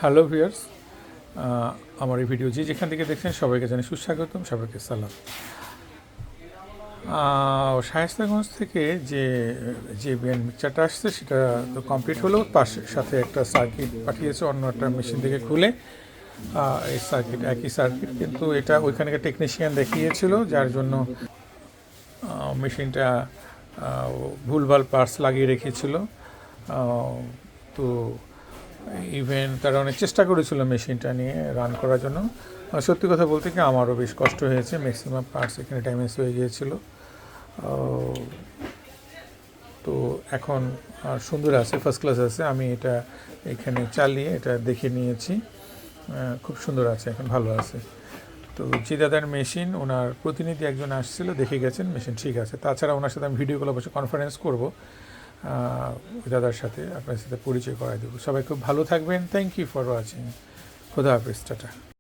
Hello viewers, আমার এই video যেখান থেকে দেখছেন সবাইকে জানাই সুস্বাগতম, সবাইকে সালাম। শায়েস্তাগঞ্জ থেকে যে যে ব্যান্ড মিক্সচারটা আসছে সেটা তো কমপ্লিট হলো, পাশের সাথে একটা সার্কিট পাঠিয়েছে অন্য একটা মেশিন থেকে খুলে। এই সার্কিট একই সার্কিট, কিন্তু এটা ওইখানকার টেকনিশিয়ান দেখিয়েছিল, যার জন্য মেশিনটা ভুলভাল পার্টস লাগিয়ে রেখেছিল। তো ইভেন তারা অনেক চেষ্টা করেছিল মেশিনটা নিয়ে রান করার জন্য। সত্যি কথা বলতে কি আমারও বেশ কষ্ট হয়েছে, ম্যাক্সিমাম পার্টস এখানে ড্যামেজ হয়ে গিয়েছিল। তো এখন সুন্দর আছে, ফার্স্ট ক্লাস আছে। আমি এটা এখানে চালিয়ে এটা দেখে নিয়েছি, খুব সুন্দর আছে, এখন ভালো আছে। তো যে দাদার মেশিন, ওনার প্রতিনিধি একজন আসছিল, দেখে গেছেন মেশিন ঠিক আছে। তাছাড়া ওনার সাথে আমি ভিডিও কলে বসে কনফারেন্স করব, দাদার সাথে আপনার সাথে পরিচয় করাই দেবো। সবাই খুব ভালো থাকবেন। Thank you for watching. খোদা হাফেজ, টাটা।